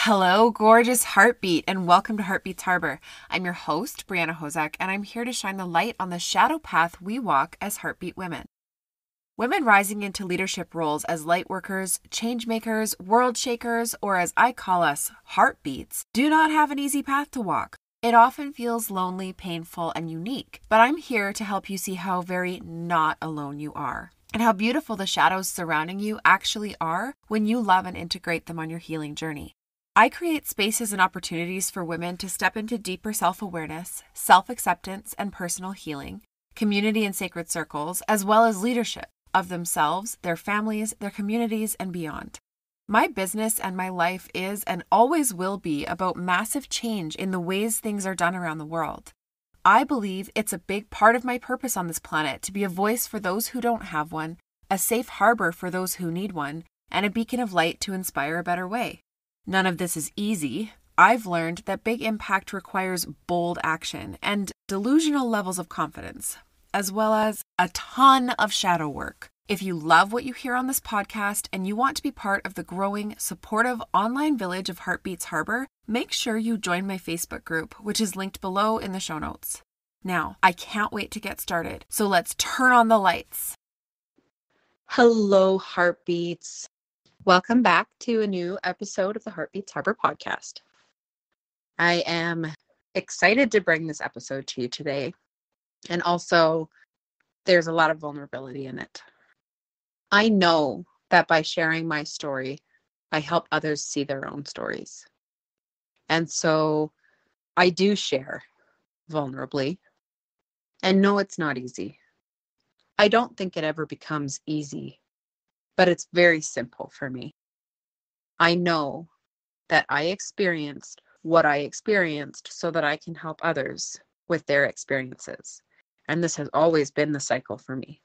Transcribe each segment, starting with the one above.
Hello, gorgeous heartbeat, and welcome to Heartbeats Harbor. I'm your host, Brianna Hozak, and I'm here to shine the light on the shadow path we walk as heartbeat women. Women rising into leadership roles as lightworkers, changemakers, world shakers, or as I call us, heartbeats, do not have an easy path to walk. It often feels lonely, painful, and unique, but I'm here to help you see how very not alone you are, and how beautiful the shadows surrounding you actually are when you love and integrate them on your healing journey. I create spaces and opportunities for women to step into deeper self-awareness, self-acceptance, and personal healing, community and sacred circles, as well as leadership of themselves, their families, their communities, and beyond. My business and my life is and always will be about massive change in the ways things are done around the world. I believe it's a big part of my purpose on this planet to be a voice for those who don't have one, a safe harbor for those who need one, and a beacon of light to inspire a better way. None of this is easy. I've learned that big impact requires bold action and delusional levels of confidence, as well as a ton of shadow work. If you love what you hear on this podcast and you want to be part of the growing, supportive online village of Heartbeats Harbor, make sure you join my Facebook group, which is linked below in the show notes. Now, I can't wait to get started, so let's turn on the lights. Hello, Heartbeats. Welcome back to a new episode of the Heartbeats Harbor podcast. I am excited to bring this episode to you today. And also, there's a lot of vulnerability in it. I know that by sharing my story, I help others see their own stories. And so I do share vulnerably. And no, it's not easy. I don't think it ever becomes easy, but it's very simple for me. I know that I experienced what I experienced so that I can help others with their experiences. And this has always been the cycle for me.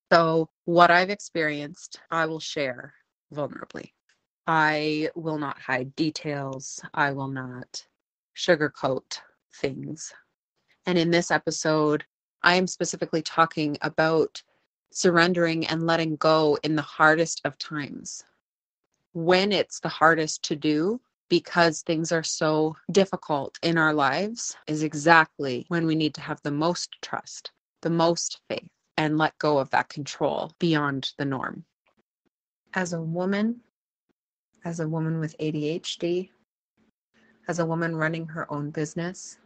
So what I've experienced, I will share vulnerably. I will not hide details. I will not sugarcoat things. And in this episode, I am specifically talking about surrendering and letting go in the hardest of times. When it's the hardest to do, because things are so difficult in our lives, is exactly when we need to have the most trust, the most faith, and let go of that control beyond the norm. As a woman with ADHD, as a woman running her own business,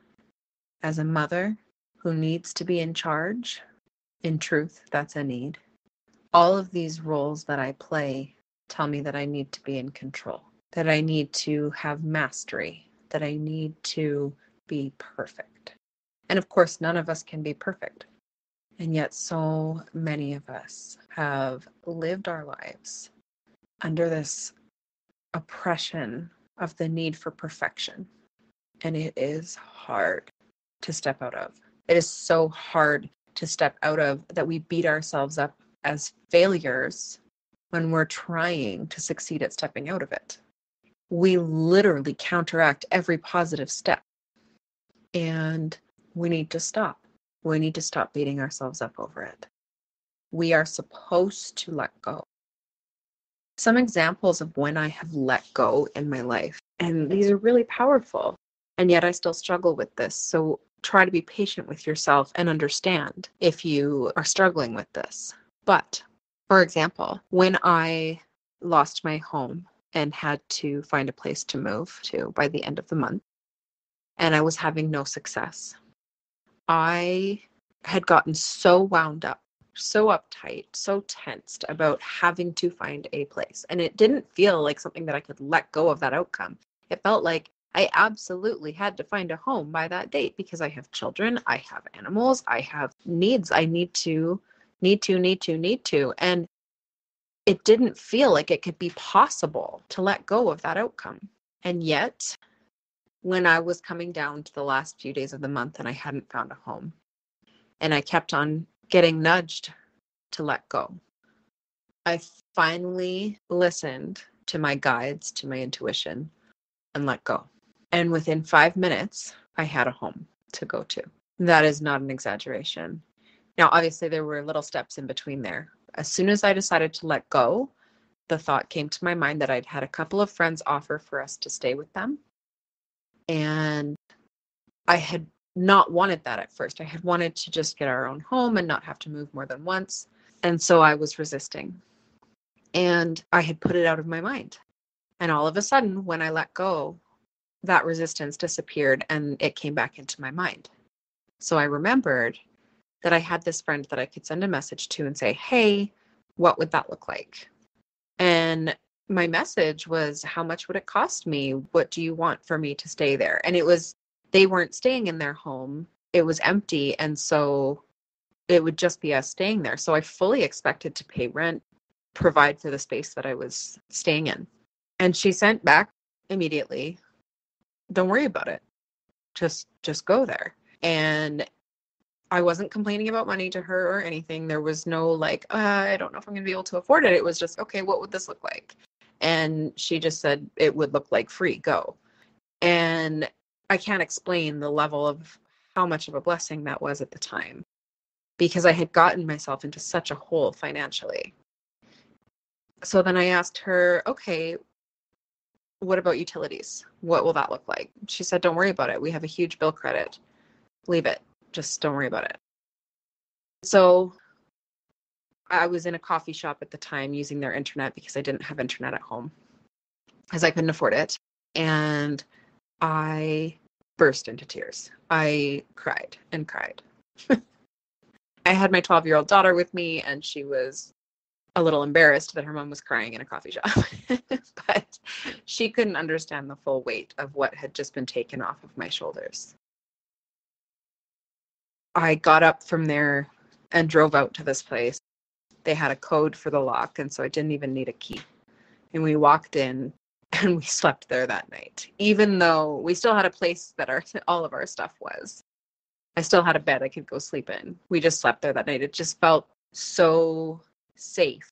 as a mother who needs to be in charge, in truth, that's a need. All of these roles that I play tell me that I need to be in control, that I need to have mastery, that I need to be perfect. And of course, none of us can be perfect. And yet so many of us have lived our lives under this oppression of the need for perfection. And it is hard to step out of. It is so hard to step out of that we beat ourselves up as failures when we're trying to succeed at stepping out of it. We literally counteract every positive step. And we need to stop. We need to stop beating ourselves up over it. We are supposed to let go. Some examples of when I have let go in my life, and these are really powerful, and yet I still struggle with this. So try to be patient with yourself and understand if you are struggling with this. But, for example, when I lost my home and had to find a place to move to by the end of the month, and I was having no success, I had gotten so wound up, so uptight, so tensed about having to find a place. And it didn't feel like something that I could let go of that outcome. It felt like I absolutely had to find a home by that date because I have children, I have animals, I have needs I need to. And it didn't feel like it could be possible to let go of that outcome. And yet, when I was coming down to the last few days of the month and I hadn't found a home, and I kept on getting nudged to let go, I finally listened to my guides, to my intuition, and let go. And within 5 minutes, I had a home to go to. That is not an exaggeration. Now, obviously, there were little steps in between there. As soon as I decided to let go, the thought came to my mind that I'd had a couple of friends offer for us to stay with them. And I had not wanted that at first. I had wanted to just get our own home and not have to move more than once. And so I was resisting. And I had put it out of my mind. And all of a sudden, when I let go, that resistance disappeared and it came back into my mind. So I remembered that I had this friend that I could send a message to and say, hey, what would that look like? And my message was, how much would it cost me? What do you want for me to stay there? And it was, they weren't staying in their home. It was empty. And so it would just be us staying there. So I fully expected to pay rent, provide for the space that I was staying in. And she sent back immediately, don't worry about it. Just go there. And I wasn't complaining about money to her or anything. There was no like, I don't know if I'm going to be able to afford it. It was just, okay, what would this look like? And she just said it would look like free, go. And I can't explain the level of how much of a blessing that was at the time, because I had gotten myself into such a hole financially. So then I asked her, okay, what about utilities? What will that look like? She said, don't worry about it. We have a huge bill credit. Leave it. Just don't worry about it. So I was in a coffee shop at the time using their internet because I didn't have internet at home because I couldn't afford it. And I burst into tears. I cried and cried. I had my 12-year-old daughter with me, and she was a little embarrassed that her mom was crying in a coffee shop. But she couldn't understand the full weight of what had just been taken off of my shoulders. I got up from there and drove out to this place. They had a code for the lock, and so I didn't even need a key. And we walked in and we slept there that night, even though we still had a place that all of our stuff was. I still had a bed I could go sleep in. We just slept there that night. It just felt so safe.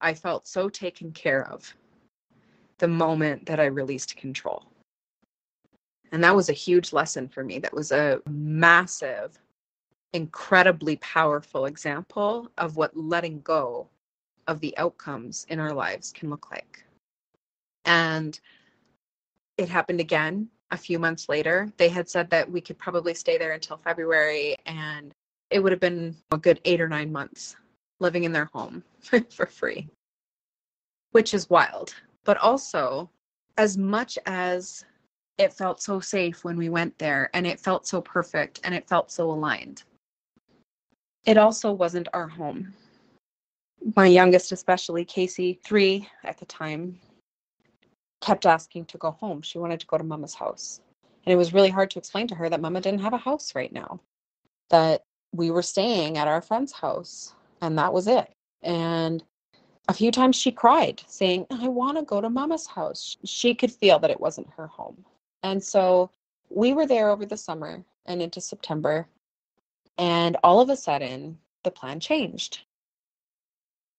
I felt so taken care of the moment that I released control. And that was a huge lesson for me. That was a massive, incredibly powerful example of what letting go of the outcomes in our lives can look like. And it happened again a few months later. They had said that we could probably stay there until February, and it would have been a good 8 or 9 months living in their home for free, which is wild. But also, as much as it felt so safe when we went there, and it felt so perfect, and it felt so aligned, it also wasn't our home. My youngest, especially Casey, 3 at the time, kept asking to go home. She wanted to go to Mama's house. And it was really hard to explain to her that Mama didn't have a house right now, that we were staying at our friend's house, and that was it. And a few times she cried, saying, I want to go to Mama's house. She could feel that it wasn't her home. And so we were there over the summer and into September, and all of a sudden, the plan changed.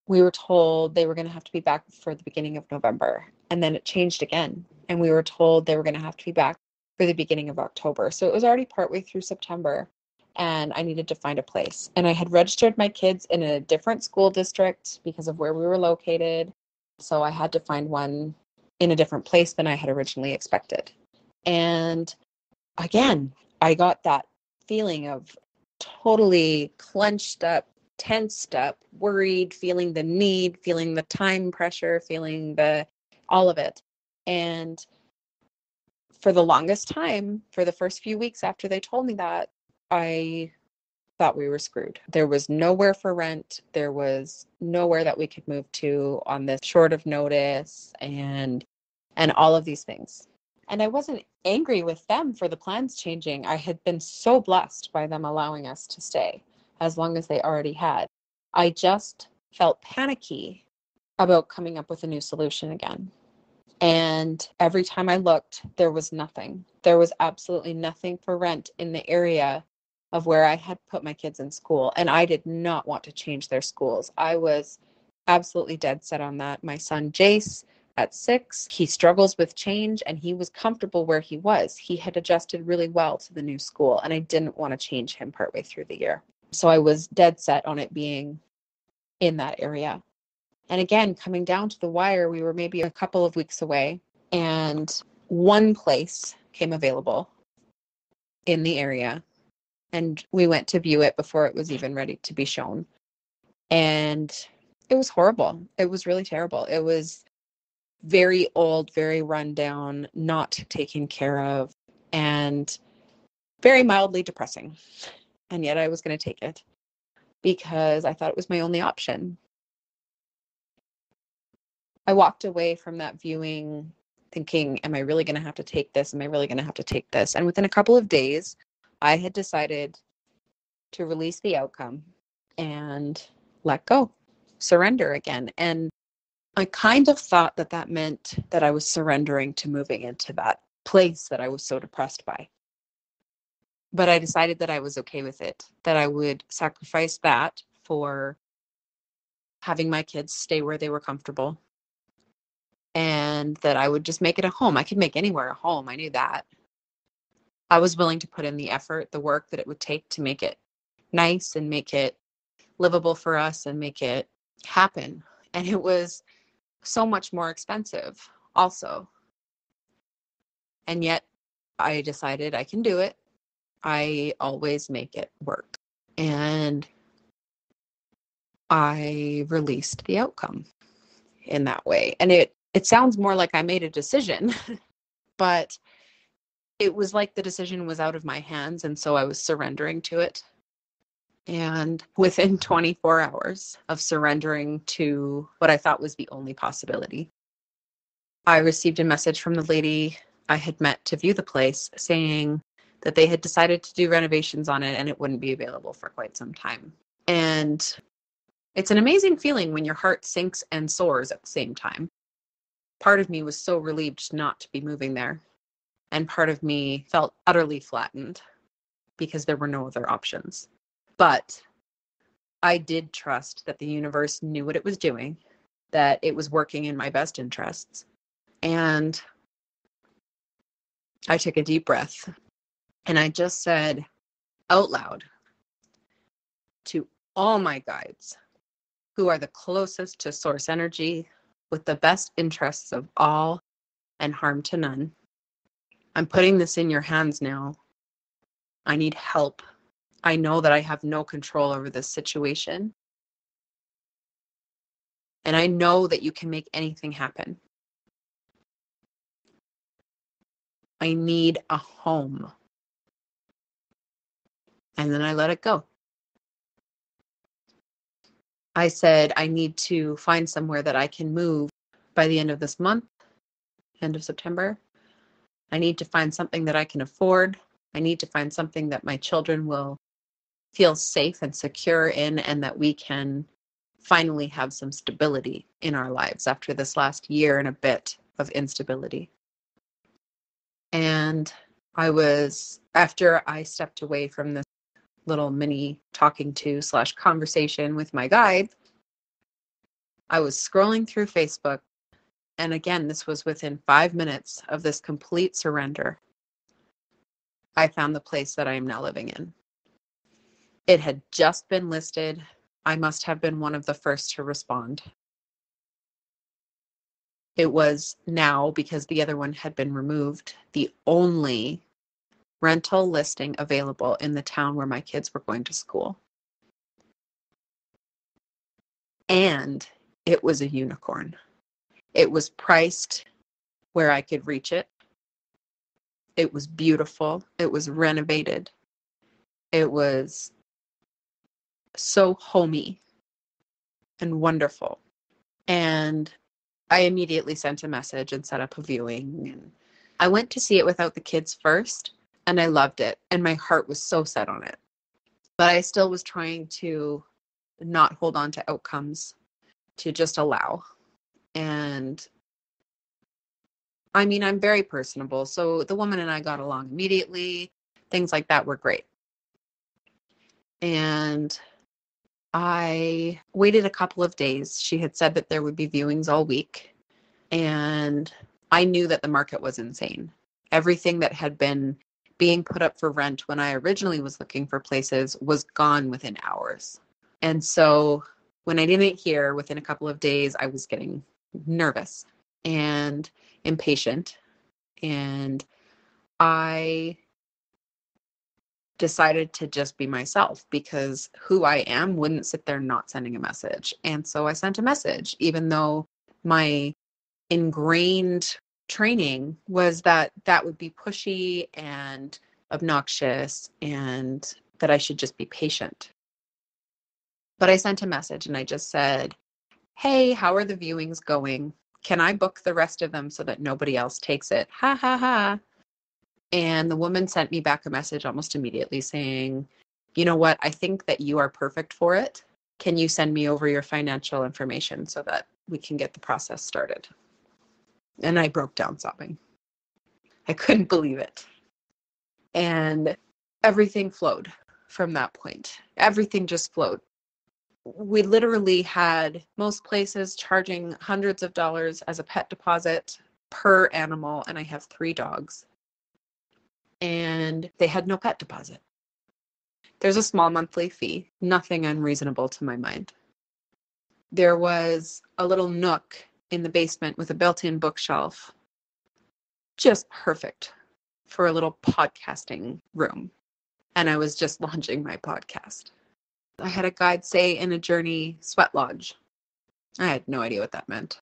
We were told they were going to have to be back for the beginning of November. And then it changed again. And we were told they were going to have to be back for the beginning of October. So it was already partway through September, and I needed to find a place. And I had registered my kids in a different school district because of where we were located. So I had to find one in a different place than I had originally expected. And again, I got that feeling of totally clenched up, tensed up, worried, feeling the need, feeling the time pressure, feeling all of it. And for the longest time, for the first few weeks after they told me that, I thought we were screwed. There was nowhere for rent. There was nowhere that we could move to on this short of notice, and all of these things. And I wasn't angry with them for the plans changing. I had been so blessed by them allowing us to stay as long as they already had. I just felt panicky about coming up with a new solution again. And every time I looked, there was nothing. There was absolutely nothing for rent in the area of where I had put my kids in school. And I did not want to change their schools. I was absolutely dead set on that. My son, Jace, at 6, he struggles with change, and he was comfortable where he was. He had adjusted really well to the new school, and I didn't want to change him partway through the year. So I was dead set on it being in that area. And again, coming down to the wire, we were maybe a couple of weeks away, and one place came available in the area. And we went to view it before it was even ready to be shown. And it was horrible. It was really terrible. It was very old, very run down, not taken care of, and very mildly depressing. And yet I was going to take it because I thought it was my only option. I walked away from that viewing thinking, am I really going to have to take this? Am I really going to have to take this? And within a couple of days, I had decided to release the outcome and let go, surrender again. And I kind of thought that that meant that I was surrendering to moving into that place that I was so depressed by. But I decided that I was okay with it, that I would sacrifice that for having my kids stay where they were comfortable, and that I would just make it a home. I could make anywhere a home. I knew that. I was willing to put in the effort, the work that it would take to make it nice and make it livable for us and make it happen. And it was so much more expensive also. And yet I decided I can do it. I always make it work. And I released the outcome in that way. And it sounds more like I made a decision, but it was like the decision was out of my hands. And so I was surrendering to it. And within 24 hours of surrendering to what I thought was the only possibility, I received a message from the lady I had met to view the place saying that they had decided to do renovations on it and it wouldn't be available for quite some time. And it's an amazing feeling when your heart sinks and soars at the same time. Part of me was so relieved not to be moving there. And part of me felt utterly flattened because there were no other options. But I did trust that the universe knew what it was doing, that it was working in my best interests. And I took a deep breath and I just said out loud to all my guides who are the closest to source energy with the best interests of all and harm to none, I'm putting this in your hands now. I need help. I know that I have no control over this situation. And I know that you can make anything happen. I need a home. And then I let it go. I said, I need to find somewhere that I can move by the end of this month, end of September. I need to find something that I can afford. I need to find something that my children will feel safe and secure in, and that we can finally have some stability in our lives after this last year and a bit of instability. And after I stepped away from this little mini talking to / conversation with my guide, I was scrolling through Facebook. And again, this was within 5 minutes of this complete surrender. I found the place that I am now living in. It had just been listed. I must have been one of the first to respond. It was now, because the other one had been removed, the only rental listing available in the town where my kids were going to school. And it was a unicorn. It was priced where I could reach it. It was beautiful. It was renovated. It was so homey and wonderful. And I immediately sent a message and set up a viewing. And I went to see it without the kids first, and I loved it. And my heart was so set on it. But I still was trying to not hold on to outcomes, to just allow. And I mean, I'm very personable. So the woman and I got along immediately. Things like that were great. And I waited a couple of days. She had said that there would be viewings all week. And I knew that the market was insane. Everything that had been being put up for rent when I originally was looking for places was gone within hours. And so When I didn't hear within a couple of days, I was getting nervous and impatient. And I decided to just be myself because who I am wouldn't sit there not sending a message. And so I sent a message, even though my ingrained training was that that would be pushy and obnoxious and that I should just be patient. But I sent a message and I just said, hey, how are the viewings going? Can I book the rest of them so that nobody else takes it? Ha ha ha. And the woman sent me back a message almost immediately saying, you know what? I think that you are perfect for it. Can you send me over your financial information so that we can get the process started? And I broke down sobbing. I couldn't believe it. And everything flowed from that point. Everything just flowed. We literally had most places charging hundreds of dollars as a pet deposit per animal, and I have 3 dogs. And they had no pet deposit. There's a small monthly fee, nothing unreasonable to my mind. There was a little nook in the basement with a built-in bookshelf, just perfect for a little podcasting room. And I was just launching my podcast. I had a guide say in a journey sweat lodge. I had no idea what that meant.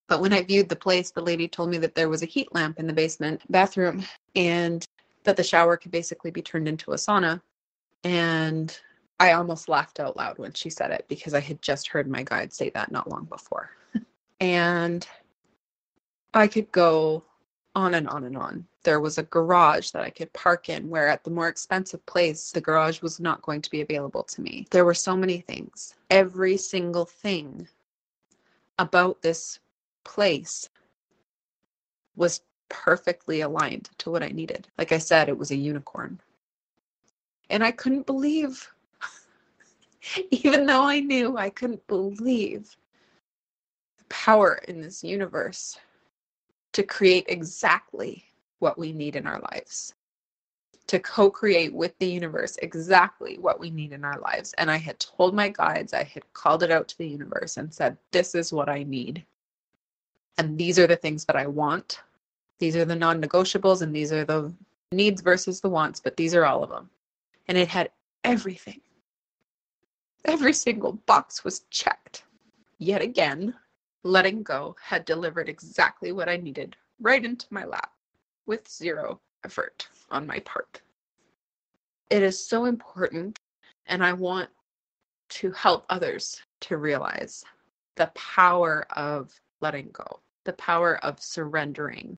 But when I viewed the place, the lady told me that there was a heat lamp in the basement bathroom and that the shower could basically be turned into a sauna. And I almost laughed out loud when she said it because I had just heard my guide say that not long before. And I could go on and on and on. There was a garage that I could park in where at the more expensive place, the garage was not going to be available to me. There were so many things. Every single thing about this place was perfectly aligned to what I needed. Like I said, it was a unicorn. And I couldn't believe, even though I knew, I couldn't believe the power in this universe to create exactly what we need in our lives, to co-create with the universe exactly what we need in our lives. And I had told my guides, I had called it out to the universe and said, this is what I need. And these are the things that I want. These are the non-negotiables and these are the needs versus the wants, but these are all of them. And it had everything. Every single box was checked. Yet again, letting go had delivered exactly what I needed right into my lap with zero effort on my part. It is so important, and I want to help others to realize the power of letting go, the power of surrendering,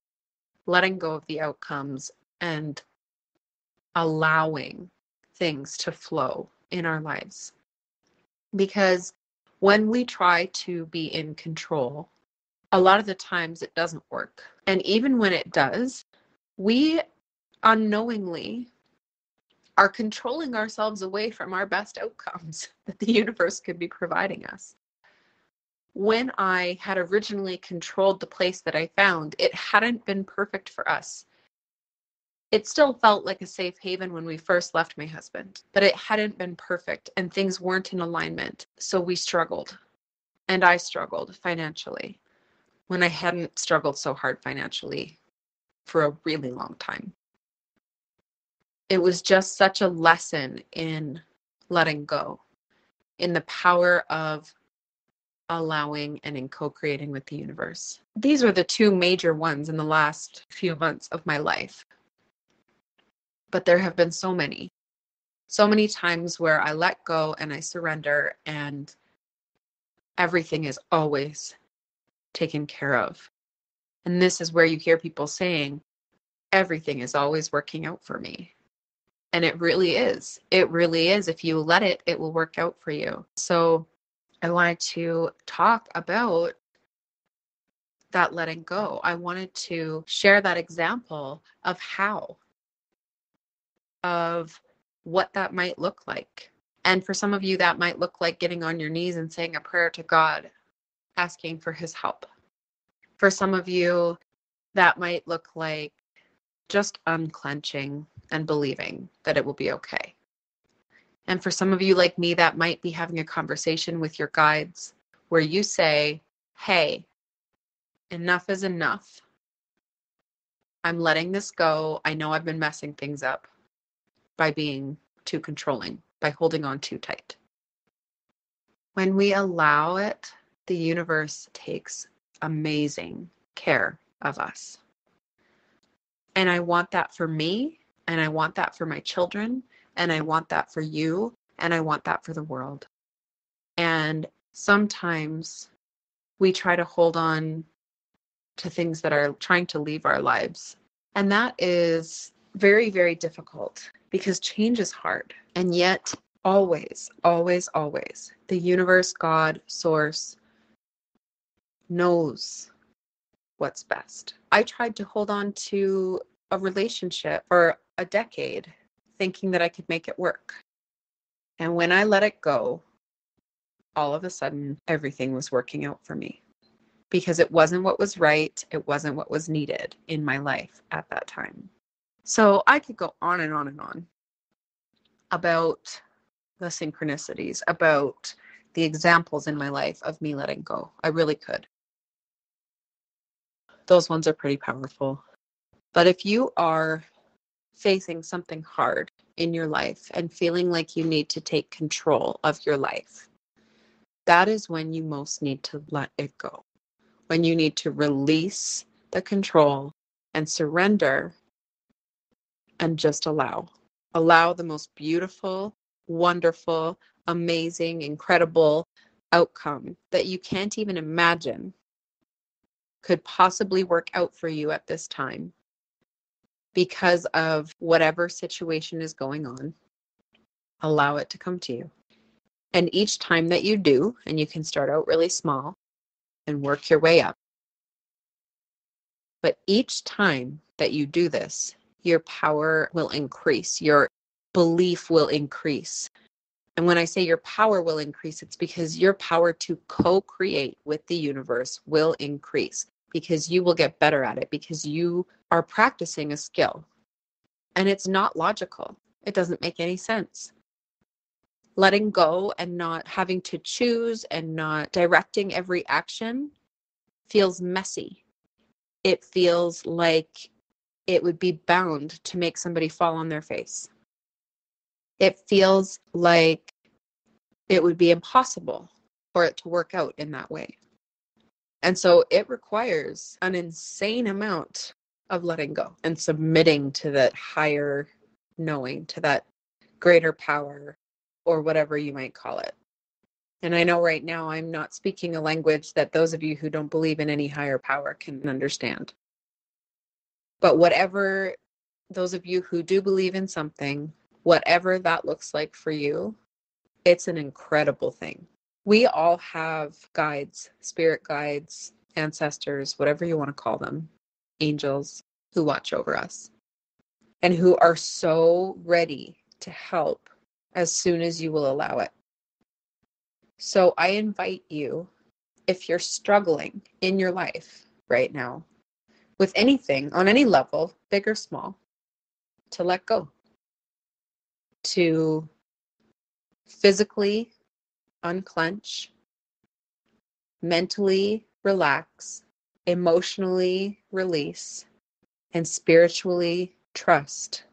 letting go of the outcomes and allowing things to flow in our lives. Because when we try to be in control, a lot of the times it doesn't work. And even when it does, we unknowingly are controlling ourselves away from our best outcomes that the universe could be providing us. When I had originally controlled the place that I found, it hadn't been perfect for us. It still felt like a safe haven when we first left my husband, but it hadn't been perfect and things weren't in alignment. So we struggled, and I struggled financially when I hadn't struggled so hard financially for a really long time. It was just such a lesson in letting go, in the power of allowing and in co-creating with the universe. These were the 2 major ones in the last few months of my life. But there have been so many times where I let go and I surrender and everything is always taken care of. And this is where you hear people saying, everything is always working out for me. And it really is. It really is. If you let it, it will work out for you. So I wanted to talk about that letting go. I wanted to share that example of how, of what that might look like. And for some of you, that might look like getting on your knees and saying a prayer to God, asking for his help. For some of you, that might look like just unclenching and believing that it will be okay. And for some of you like me, that might be having a conversation with your guides where you say, hey, enough is enough. I'm letting this go. I know I've been messing things up by being too controlling, by holding on too tight. When we allow it, the universe takes amazing care of us. And I want that for me, and I want that for my children, and I want that for you, and I want that for the world. And sometimes we try to hold on to things that are trying to leave our lives. And that is very, very difficult because change is hard. And yet, always, always, always, the universe, God, source knows what's best. I tried to hold on to a relationship for a decade, thinking that I could make it work. And when I let it go, all of a sudden, everything was working out for me because it wasn't what was right. It wasn't what was needed in my life at that time. So I could go on and on and on about the synchronicities, about the examples in my life of me letting go. I really could. Those ones are pretty powerful. But if you are facing something hard in your life and feeling like you need to take control of your life, that is when you most need to let it go. When you need to release the control and surrender and just allow. Allow the most beautiful, wonderful, amazing, incredible outcome that you can't even imagine could possibly work out for you at this time because of whatever situation is going on. Allow it to come to you. And each time that you do, and you can start out really small and work your way up, but each time that you do this, your power will increase, your belief will increase. And when I say your power will increase, it's because your power to co-create with the universe will increase because you will get better at it because you are practicing a skill. And it's not logical. It doesn't make any sense. Letting go and not having to choose and not directing every action feels messy. It feels like it would be bound to make somebody fall on their face. It feels like it would be impossible for it to work out in that way. And so it requires an insane amount of letting go and submitting to that higher knowing, to that greater power, or whatever you might call it. And I know right now I'm not speaking a language that those of you who don't believe in any higher power can understand. But whatever those of you who do believe in something, whatever that looks like for you, it's an incredible thing. We all have guides, spirit guides, ancestors, whatever you want to call them, angels who watch over us and who are so ready to help as soon as you will allow it. So I invite you, if you're struggling in your life right now with anything on any level, big or small, to let go, to physically unclench, mentally relax, emotionally release, and spiritually trust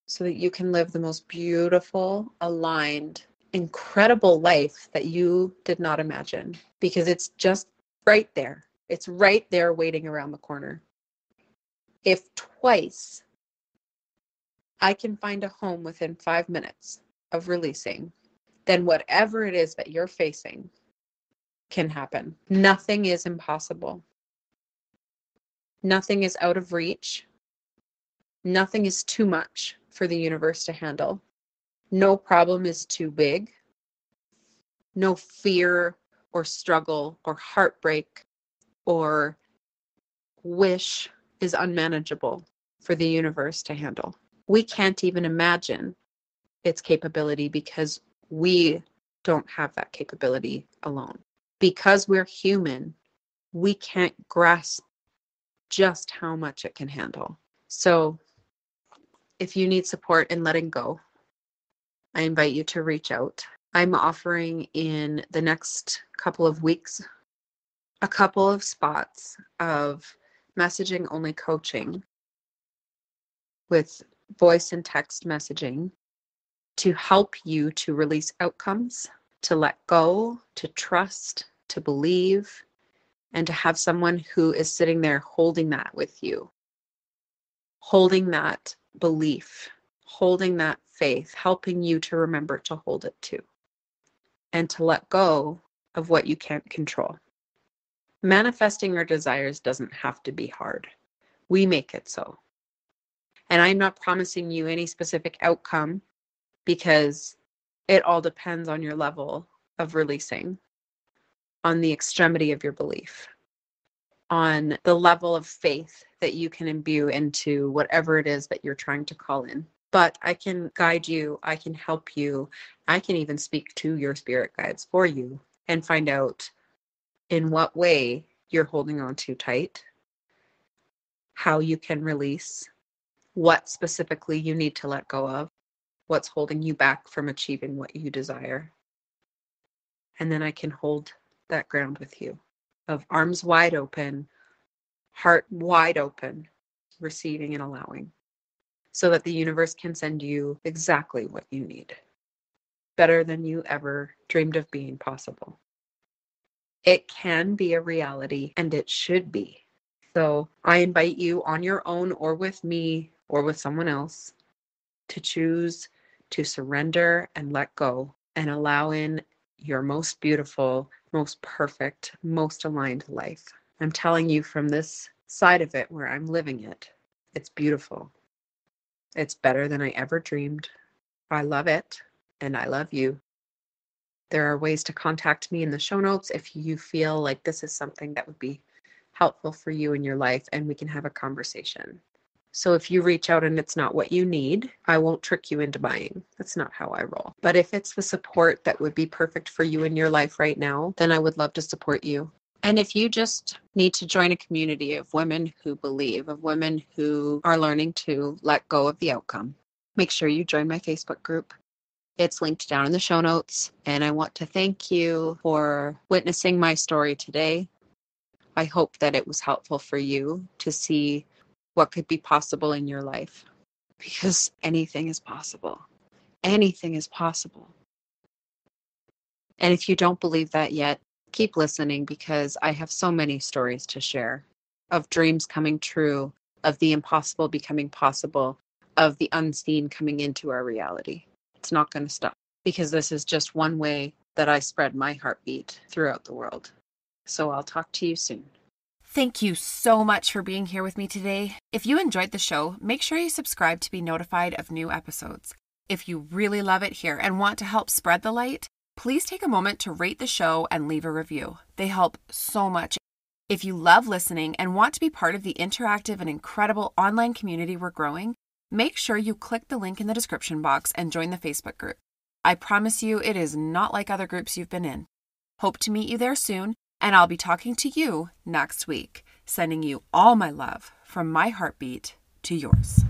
so that you can live the most beautiful, aligned, incredible life that you did not imagine because it's just right there. It's right there waiting around the corner. If twice I can find a home within 5 minutes of releasing, then whatever it is that you're facing can happen. Nothing is impossible. Nothing is out of reach. Nothing is too much for the universe to handle. No problem is too big. No fear or struggle or heartbreak or wish is unmanageable for the universe to handle. We can't even imagine its capability because we don't have that capability alone. Because we're human, we can't grasp just how much it can handle. So if you need support in letting go, I invite you to reach out. I'm offering in the next couple of weeks a couple of spots of messaging only coaching with voice and text messaging to help you to release outcomes, to let go, to trust, to believe, and to have someone who is sitting there holding that with you, holding that belief, holding that faith, helping you to remember to hold it too, and to let go of what you can't control. Manifesting our desires doesn't have to be hard. We make it so. And I'm not promising you any specific outcome because it all depends on your level of releasing, on the extremity of your belief, on the level of faith that you can imbue into whatever it is that you're trying to call in. But I can guide you, I can help you, I can even speak to your spirit guides for you and find out in what way you're holding on too tight, how you can release, what specifically you need to let go of, what's holding you back from achieving what you desire. And then I can hold that ground with you of arms wide open, heart wide open, receiving and allowing, so that the universe can send you exactly what you need, better than you ever dreamed of being possible. It can be a reality, and it should be. So I invite you on your own or with me or with someone else to choose to surrender and let go and allow in your most beautiful, most perfect, most aligned life. I'm telling you from this side of it where I'm living it, it's beautiful. It's better than I ever dreamed. I love it, and I love you. There are ways to contact me in the show notes if you feel like this is something that would be helpful for you in your life, and we can have a conversation. So if you reach out and it's not what you need, I won't trick you into buying. That's not how I roll. But if it's the support that would be perfect for you in your life right now, then I would love to support you. And if you just need to join a community of women who believe, of women who are learning to let go of the outcome, make sure you join my Facebook group. It's linked down in the show notes. And I want to thank you for witnessing my story today. I hope that it was helpful for you to see what could be possible in your life, because anything is possible. Anything is possible. And if you don't believe that yet, keep listening, because I have so many stories to share of dreams coming true, of the impossible becoming possible, of the unseen coming into our reality. It's not going to stop, because this is just one way that I spread my heartbeat throughout the world. So I'll talk to you soon. Thank you so much for being here with me today. If you enjoyed the show, make sure you subscribe to be notified of new episodes. If you really love it here and want to help spread the light, please take a moment to rate the show and leave a review. They help so much. If you love listening and want to be part of the interactive and incredible online community we're growing, make sure you click the link in the description box and join the Facebook group. I promise you it is not like other groups you've been in. Hope to meet you there soon, and I'll be talking to you next week, sending you all my love from my heartbeat to yours.